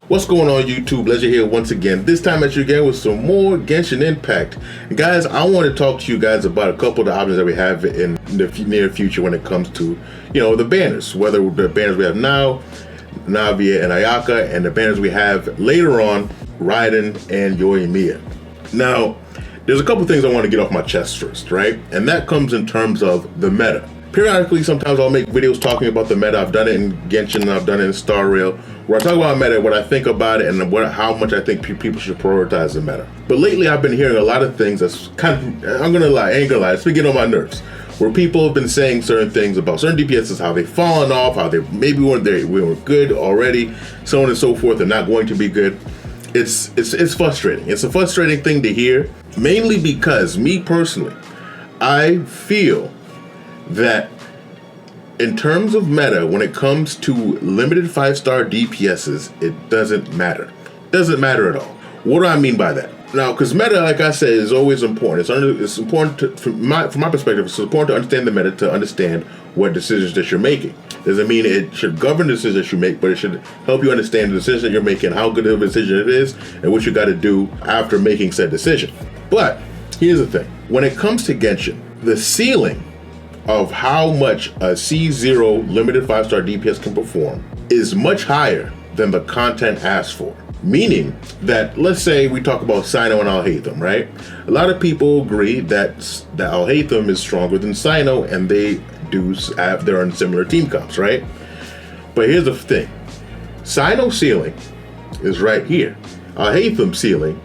What's going on YouTube? Leisure here once again. This time at you again with some more Genshin Impact. And guys, I want to talk to you guys about a couple of the options that we have in the near future when it comes to, the banners. Whether the banners we have now, Navia and Ayaka, and the banners we have later on, Raiden and Yoimiya. Now, there's a couple things I want to get off my chest first, right? And that comes in terms of the meta. Periodically, sometimes I'll make videos talking about the meta. I've done it in Genshin and I've done it in Star Rail, where I talk about meta, what I think about it, and how much I think people should prioritize the meta. But lately, I've been hearing a lot of things that's kind of, I ain't gonna lie, it's been getting on my nerves. Where people have been saying certain things about certain DPSs, how they've fallen off, how they maybe we were good already, so on and so forth. They're not going to be good. It's frustrating. It's a frustrating thing to hear, mainly because me personally, I feel that in terms of meta, when it comes to limited 5-star DPSs, it doesn't matter. It doesn't matter at all. What do I mean by that? Now, because meta, like I said, is always important. It's important from my perspective. It's important to understand the meta, to understand what decisions that you're making. Doesn't mean it should govern the decisions that you make, but it should help you understand the decision that you're making, how good of a decision it is, and what you got to do after making said decision. But here's the thing: when it comes to Genshin, the ceiling of how much a C0 limited 5-star DPS can perform is much higher than the content asks for. Meaning that, let's say we talk about Cyno and Alhaitham, right? A lot of people agree that Alhaitham is stronger than Cyno, and they're on similar team comps, right? But here's the thing: Cyno's ceiling is right here. Alhaitham's ceiling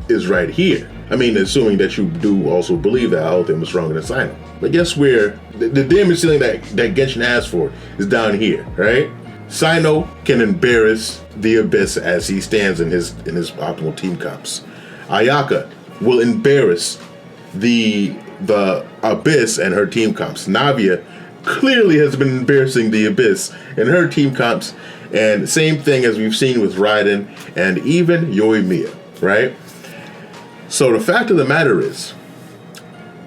is right here. I mean, assuming that you do also believe that Alhaitham is stronger than Cyno. But guess where the damage ceiling that Genshin asks for is down here, right? Cyno can embarrass the Abyss as he stands in his optimal team comps. Ayaka will embarrass the Abyss and her team comps. Navia clearly has been embarrassing the Abyss in her team comps, and same thing as we've seen with Raiden and even Yoimiya, right? So the fact of the matter is,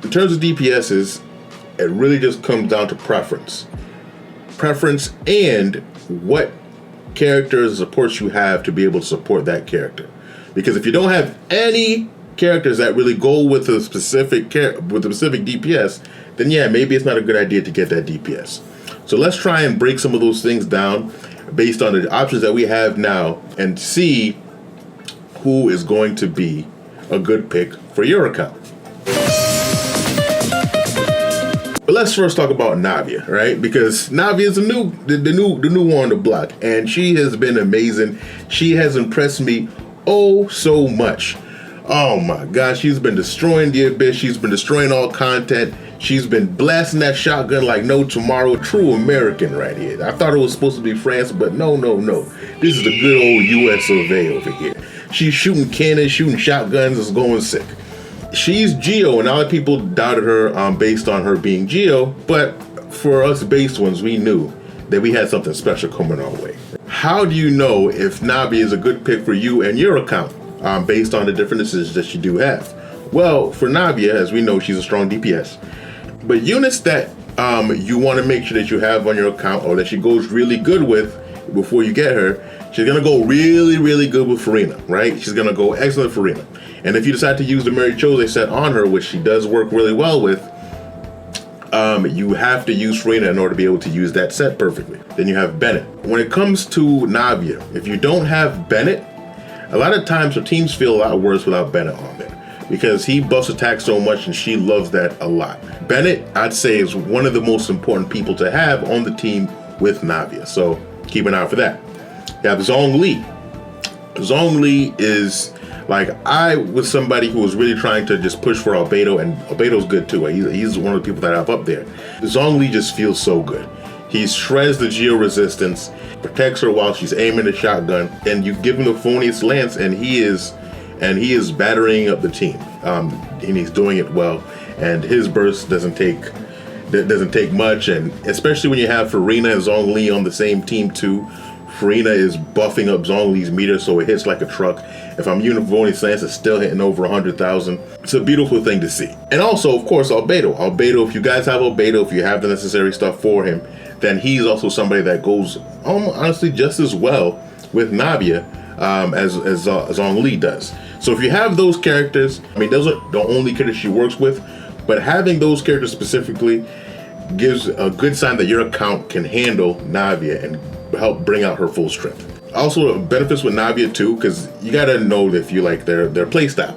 in terms of DPSs, it really just comes down to preference. Preference and what characters and supports you have to be able to support that character. Because if you don't have any characters that really go with a specific DPS, then yeah, maybe it's not a good idea to get that DPS. So let's try and break some of those things down based on the options that we have now and see who is going to be a good pick for your account. But let's first talk about Navia, right? Because Navia is the new one on the block, and she has been amazing. She has impressed me oh so much. Oh my gosh, she's been destroying the Abyss. She's been destroying all content. She's been blasting that shotgun like no tomorrow. True American right here. I thought it was supposed to be France, but no. This is the good old US of A over here. She's shooting cannons, shooting shotguns, is going sick. She's Geo, and a lot of people doubted her based on her being Geo, but for us base ones, we knew that we had something special coming our way. How do you know if Navia is a good pick for you and your account based on the different decisions that you do have? Well, for Navia, as we know, she's a strong DPS. But units that you want to make sure that you have on your account, or that she goes really good with before you get her, she's going to go really, really good with Furina, right? She's going to go excellent Furina. And if you decide to use the Mary Chose set on her, which she does work really well with, you have to use Furina in order to be able to use that set perfectly. Then you have Bennett. When it comes to Navia, if you don't have Bennett, a lot of times her teams feel a lot worse without Bennett on there, because he buffs attack so much and she loves that a lot. Bennett, I'd say, is one of the most important people to have on the team with Navia, so keep an eye out for that. You have Zhongli. Zhongli is, like, I was somebody who was really trying to just push for Albedo, and Albedo's good too. He's one of the people that I have up there. Zhongli just feels so good. He shreds the geo resistance, protects her while she's aiming the shotgun, and you give him the Phonius Lance, and he is battering up the team. And he's doing it well, and his burst doesn't take much, and especially when you have Furina and Zhongli on the same team too. Furina is buffing up Zhongli's meter so it hits like a truck. If I'm using Phonius Lance, it's still hitting over 100,000. It's a beautiful thing to see. And also, of course, Albedo. Albedo, if you guys have Albedo, if you have the necessary stuff for him, then he's also somebody that goes honestly just as well with Navia as Zhong Li does. So if you have those characters, I mean, those are the only characters she works with, but having those characters specifically gives a good sign that your account can handle Navia and help bring out her full strength. Also, benefits with Navia too, because you gotta know if you like their playstyle.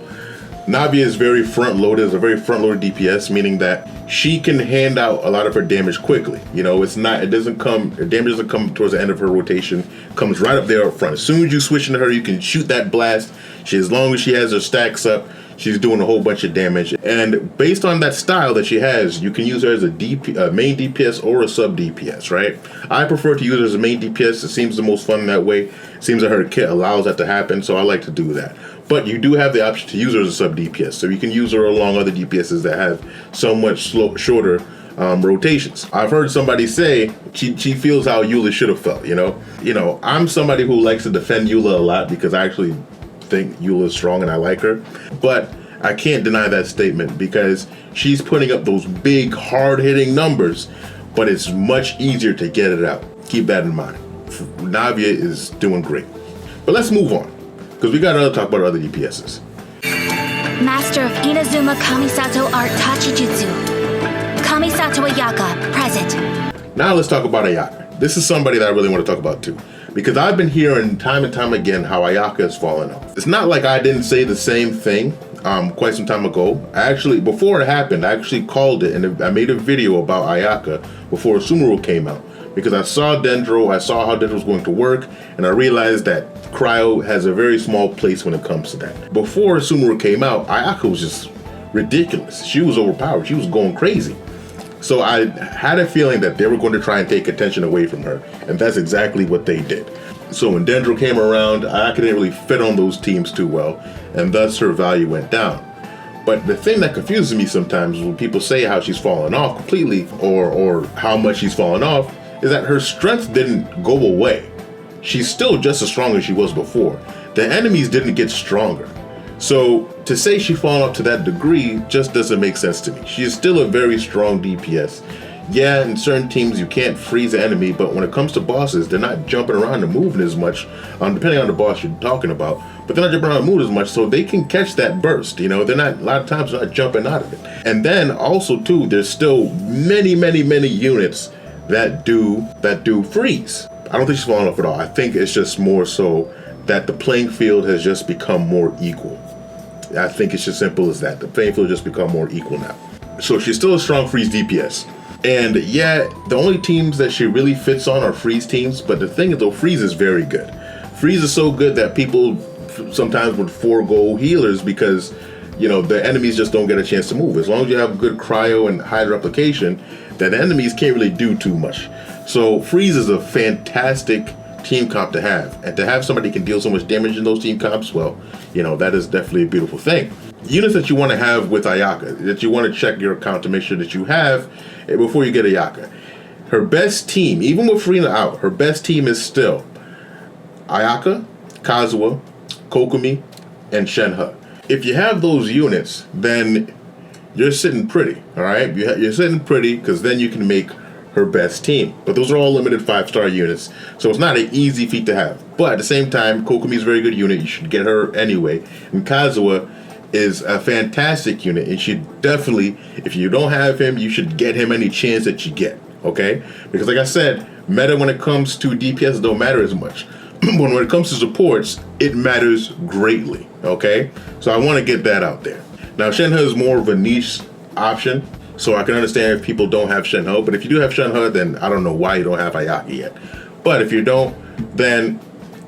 Navia is very front-loaded, is a very front-loaded DPS, meaning that she can hand out a lot of her damage quickly. You know, her damage doesn't come towards the end of her rotation, comes right up there up front. As soon as you switch into her, you can shoot that blast. As long as she has her stacks up, she's doing a whole bunch of damage. And based on that style that she has, you can use her as a main DPS or a sub DPS, right? I prefer to use her as a main DPS. It seems the most fun that way. It seems that her kit allows that to happen, so I like to do that. But you do have the option to use her as a sub DPS, so you can use her along other DPSs that have so much shorter rotations. I've heard somebody say she feels how Eula should have felt. You know, I'm somebody who likes to defend Eula a lot because I actually think Eula is strong and I like her, but I can't deny that statement because she's putting up those big hard-hitting numbers, but it's much easier to get it out. Keep that in mind. Navia is doing great. But let's move on, because we got to talk about other DPSs. Master of Inazuma Kamisato Art Tachijutsu. Kamisato Ayaka, present. Now let's talk about Ayaka. This is somebody that I really want to talk about too, because I've been hearing time and time again how Ayaka has fallen off. It's not like I didn't say the same thing quite some time ago. Before it happened, I actually called it, and I made a video about Ayaka before Sumeru came out, because I saw Dendro, I saw how Dendro was going to work, and I realized that Cryo has a very small place when it comes to that. Before Sumeru came out, Ayaka was just ridiculous. She was overpowered. She was going crazy. So I had a feeling that they were going to try and take attention away from her, and that's exactly what they did. So when Dendro came around, Ayaka didn't really fit on those teams too well, and thus her value went down. But the thing that confuses me sometimes when people say how she's fallen off completely, or how much she's fallen off, is that her strength didn't go away. She's still just as strong as she was before. The enemies didn't get stronger. So to say she fallen off to that degree just doesn't make sense to me. She is still a very strong DPS. Yeah, in certain teams you can't freeze the enemy, but when it comes to bosses, they're not jumping around and moving as much, depending on the boss you're talking about, but they're not jumping around and moving as much, so they can catch that burst. You know, they're not, a lot of times they're not jumping out of it. And then also too, there's still many units that do freeze. I don't think she's falling off at all. I think it's just more so that the playing field has just become more equal. I think it's as simple as that. The playing field has just become more equal now. So she's still a strong freeze DPS. And yeah, the only teams that she really fits on are freeze teams, but the thing is though, freeze is very good. Freeze is so good that people sometimes would forego healers because, you know, the enemies just don't get a chance to move. As long as you have good cryo and hydro application, then the enemies can't really do too much. So freeze is a fantastic team comp to have, and to have somebody who can deal so much damage in those team comps, well, you know, that is definitely a beautiful thing. Units that you want to have with Ayaka, that you want to check your account to make sure that you have before you get Ayaka. Her best team, even with Furina out, her best team is still Ayaka, Kazuha, Kokumi, and Shenhe. If you have those units, then you're sitting pretty, all right? You're sitting pretty, because then you can make her best team. But those are all limited 5-star units, so it's not an easy feat to have. But at the same time, Kokumi's a very good unit. You should get her anyway. And Kazuha is a fantastic unit, and should definitely, if you don't have him, you should get him any chance that you get, okay? Because like I said, meta when it comes to DPS don't matter as much. But when it comes to supports, it matters greatly, okay? So I want to get that out there. Now, Shenhe is more of a niche option, so I can understand if people don't have Shenhe, but if you do have Shenhe, then I don't know why you don't have Ayaka yet. But if you don't, then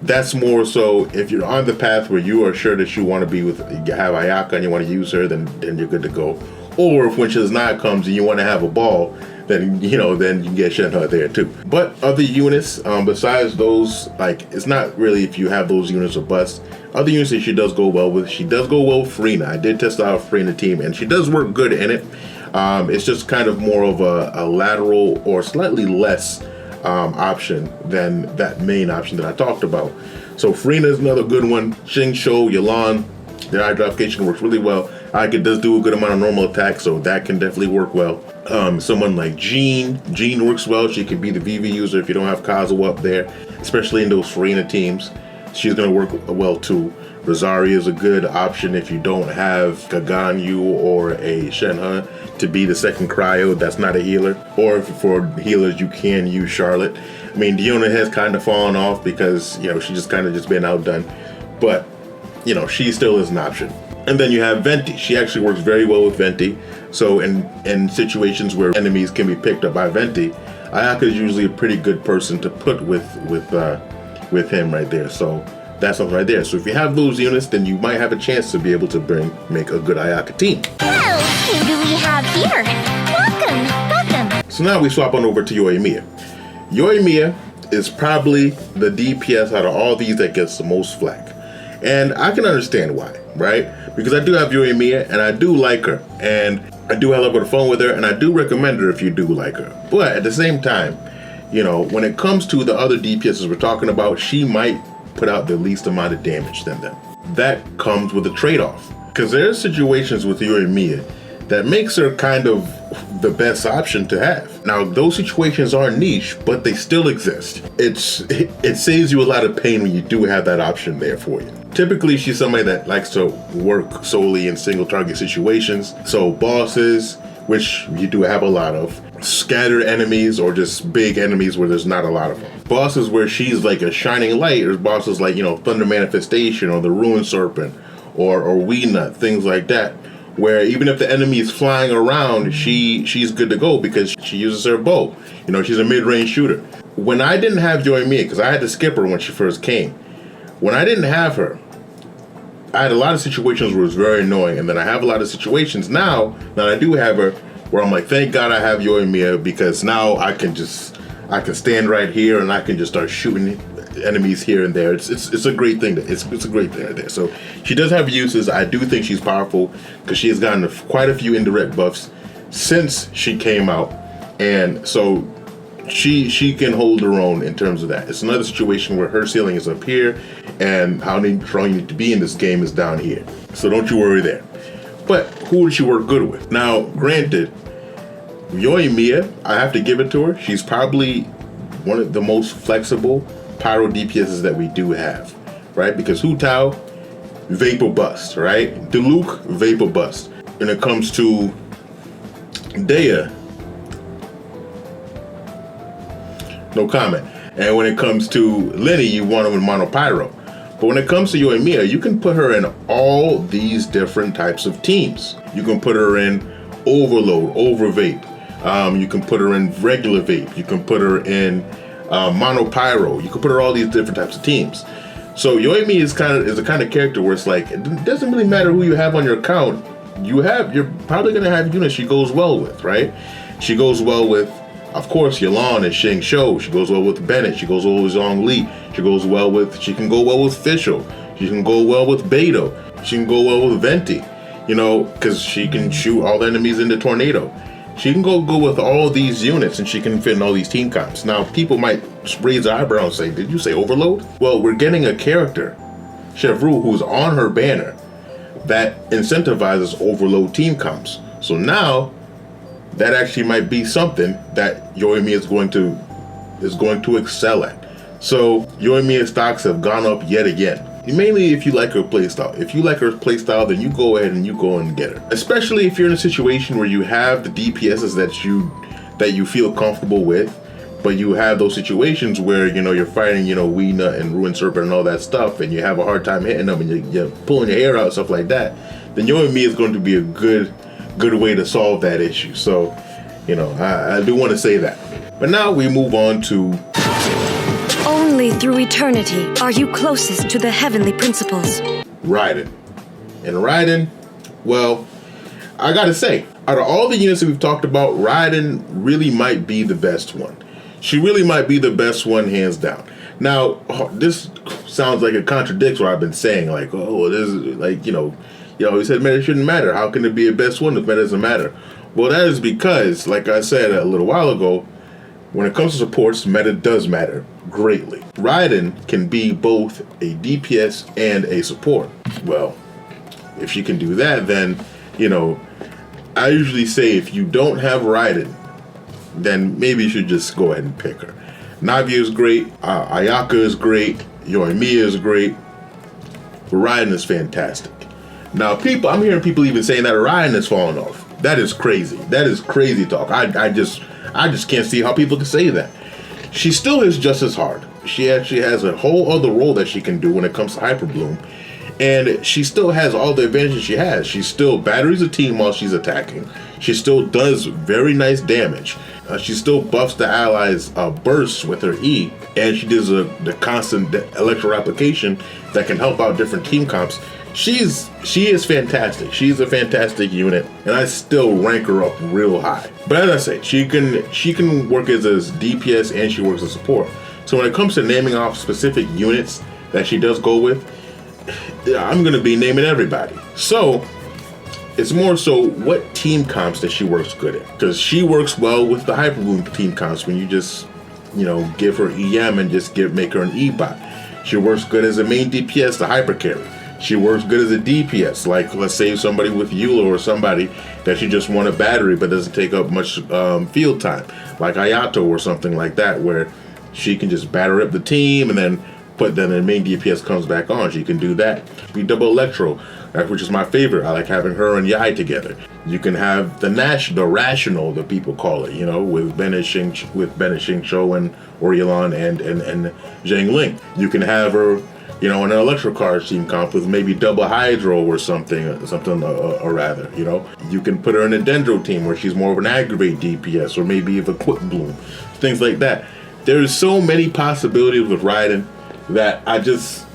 that's more so if you're on the path where you are sure that you want to be with, you have Ayaka and you want to use her, then you're good to go. Or if when Shizna comes and you want to have a ball, then, you know, then you can get Shenhe there too. But other units, besides those, like, it's not really if you have those units or bust. Other units that she does go well with, she does go well with Furina. I did test out Furina team, and she does work good in it. It's just kind of more of a lateral or slightly less option than that main option that I talked about. So Furina is another good one. Xingqiu, Yelan, their hydro application works really well. Ayaka does do a good amount of normal attack, so that can definitely work well. Someone like Jean. Jean works well. She could be the VV user if you don't have Kazuo up there, especially in those Farina teams. She's going to work well too. Rosaria is a good option if you don't have Kaganyu or a Shenhe to be the second cryo that's not a healer. Or for healers, you can use Charlotte. I mean, Diona has kind of fallen off because, you know, she just kind of just been outdone. But, you know, she still is an option. And then you have Venti. She actually works very well with Venti. So in situations where enemies can be picked up by Venti, Ayaka is usually a pretty good person to put with him right there. So that's something right there. So if you have those units, then you might have a chance to be able to make a good Ayaka team. Well, who do we have here? Welcome. So now we swap on over to Yoimiya. Yoimiya is probably the DPS out of all these that gets the most flack. And I can understand why, right? Because I do have Yoimiya and I do like her. And I do have a lot of fun with her and I do recommend her if you do like her. But at the same time, you know, when it comes to the other DPSs we're talking about, she might put out the least amount of damage than them. That comes with a trade-off. Because there are situations with Yoimiya that makes her kind of the best option to have. Now, those situations are niche, but they still exist. It saves you a lot of pain when you do have that option there for you. Typically, she's somebody that likes to work solely in single target situations. So bosses, which you do have a lot of, scattered enemies or just big enemies where there's not a lot of them. Bosses where she's like a shining light, or bosses like, you know, Thunder Manifestation or the Ruined Serpent or Weenut, things like that, where even if the enemy is flying around, she's good to go because she uses her bow. You know, she's a mid-range shooter. When I didn't have Yoimiya, because I had to skip her when she first came, when I didn't have her, I had a lot of situations where it was very annoying, and then I have a lot of situations now that I do have her where I'm like, thank God I have Yoimiya, because now I can stand right here and I can just start shooting enemies here and there. It's a great thing. It's a great thing right there. So she does have uses. I do think she's powerful because she has gotten quite a few indirect buffs since she came out, and so she can hold her own in terms of that. It's another situation where her ceiling is up here and how strong you need to be in this game is down here. So don't you worry there. But who would she work good with? Now, granted, Yoimiya, I have to give it to her. She's probably one of the most flexible pyro DPSs that we do have, right? Because Hu Tao, Vapor Bust, right? Diluc, Vapor Bust. When it comes to Dea, no comment. And when it comes to Lenny, you want her with Mono Pyro. But when it comes to Yoimiya, you can put her in all these different types of teams. You can put her in Overload, Over Vape. You can put her in regular Vape. You can put her in Mono Pyro. You can put her all these different types of teams. So Yoimiya is the kind of character where it's like, it doesn't really matter who you have on your account. You're probably gonna have units she goes well with, right? She goes well with, of course, Yelan and Shang Shou. She goes well with Bennett. She goes well with Zhong Li. She can go well with Fischl. She can go well with Beidou. She can go well with Venti, you know, because she can shoot all the enemies in the tornado. She can go with all these units and she can fit in all these team comps. Now, people might raise their eyebrow and say, did you say Overload? Well, we're getting a character, Chevroux, who's on her banner that incentivizes Overload team comps. So now, that actually might be something that Yoimiya is going to excel at. So Yoimiya stocks have gone up yet again. Mainly if you like her playstyle. If you like her playstyle, then you go ahead and you go and get her. Especially if you're in a situation where you have the DPSs that you feel comfortable with, but you have those situations where, you know, you're fighting, you know, Weenut and Ruined Serpent and all that stuff, and you have a hard time hitting them and you're pulling your hair out, stuff like that, then Yoimiya is going to be a good way to solve that issue. So, you know, I do want to say that. But now we move on to... Only through eternity are you closest to the heavenly principles. Raiden. And Raiden, well, I gotta say, out of all the units that we've talked about, Raiden really might be the best one. She really might be the best one, hands down. Now, this sounds like it contradicts what I've been saying, like, oh, this is like, you know, he said meta shouldn't matter. How can it be a best one if meta doesn't matter? Well, that is because, like I said a little while ago, when it comes to supports, meta does matter greatly. Raiden can be both a DPS and a support. Well, if she can do that, then, you know, I usually say if you don't have Raiden, then maybe you should just go ahead and pick her. Navia is great, Ayaka is great, Yoimiya is great, but Raiden is fantastic. Now, I'm hearing people even saying that Raiden is falling off. That is crazy. That is crazy talk. I just can't see how people can say that. She still is just as hard. She actually has a whole other role that she can do when it comes to Hyper Bloom. And she still has all the advantages she has. She still batteries a team while she's attacking. She still does very nice damage. She still buffs the allies' bursts with her E. And she does the constant electro application that can help out different team comps. She is fantastic. She's a fantastic unit, and I still rank her up real high. But as I say, she can work as a DPS and she works as support. So when it comes to naming off specific units that she does go with, I'm gonna be naming everybody. So it's more so what team comps that she works good at, because she works well with the Hyper Bloom team comps when you just give her EM and just make her an E-bot. She works good as a main DPS, the hyper carry. She works good as a DPS, like let's say somebody with Eula or somebody that you just want a battery but doesn't take up much field time, like Ayato or something like that, where she can just batter up the team and then the main DPS comes back on. She can do that. Be double Electro, which is my favorite. I like having her and Yai together. You can have the Rational, that people call it, with Ben and Xingqiu and Oriolon and Zhang Ling. You can have her in an Electro Card team comp with maybe double Hydro or something or rather, You can put her in a Dendro team where she's more of an Aggravate DPS, or maybe even Quick Bloom, things like that. There's so many possibilities with Raiden that I just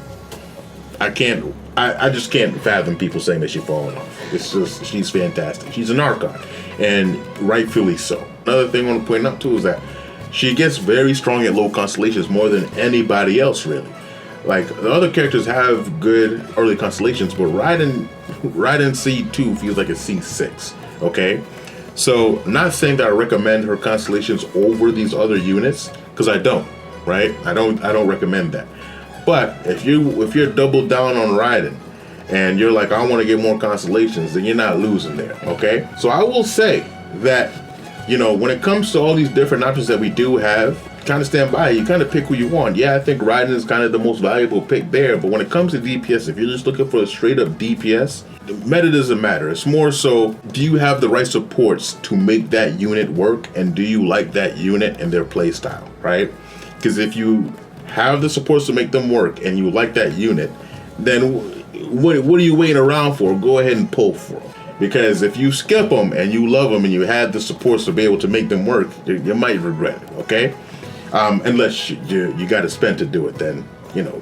can't fathom people saying that she's falling off. It's just, she's fantastic. She's an Archon, and rightfully so. Another thing I want to point out too is that she gets very strong at low constellations more than anybody else, really. Like, the other characters have good early constellations, but Raiden C2 feels like a C6, okay? So, not saying that I recommend her constellations over these other units, because I don't, right? I don't recommend that. But if you're double down on Raiden, and you're like, I want to get more constellations, then you're not losing there, okay? So I will say that, when it comes to all these different options that we do have, kind of stand by. You kind of pick who you want. Yeah, I think Raiden is kind of the most valuable pick there, but when it comes to DPS, if you're just looking for a straight up DPS, the meta doesn't matter. It's more so, do you have the right supports to make that unit work, and do you like that unit and their play style, right? Because if you have the supports to make them work and you like that unit, then what are you waiting around for? Go ahead and pull for them. Because if you skip them and you love them and you have the supports to be able to make them work, you might regret it, okay? Unless you got to spend to do it, then,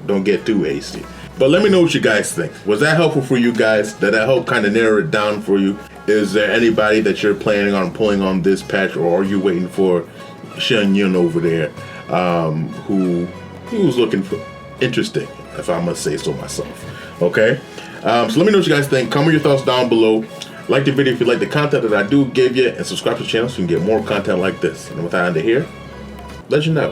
don't get too hasty. But let me know what you guys think. Was that helpful for you guys? Did that help kind of narrow it down for you? Is there anybody that you're planning on pulling on this patch, or are you waiting for Shen Yun over there, who's looking for interesting, if I must say so myself? Okay? So let me know what you guys think. Comment your thoughts down below. Like the video if you like the content that I do give you, and subscribe to the channel so you can get more content like this. And with that under here, let you know.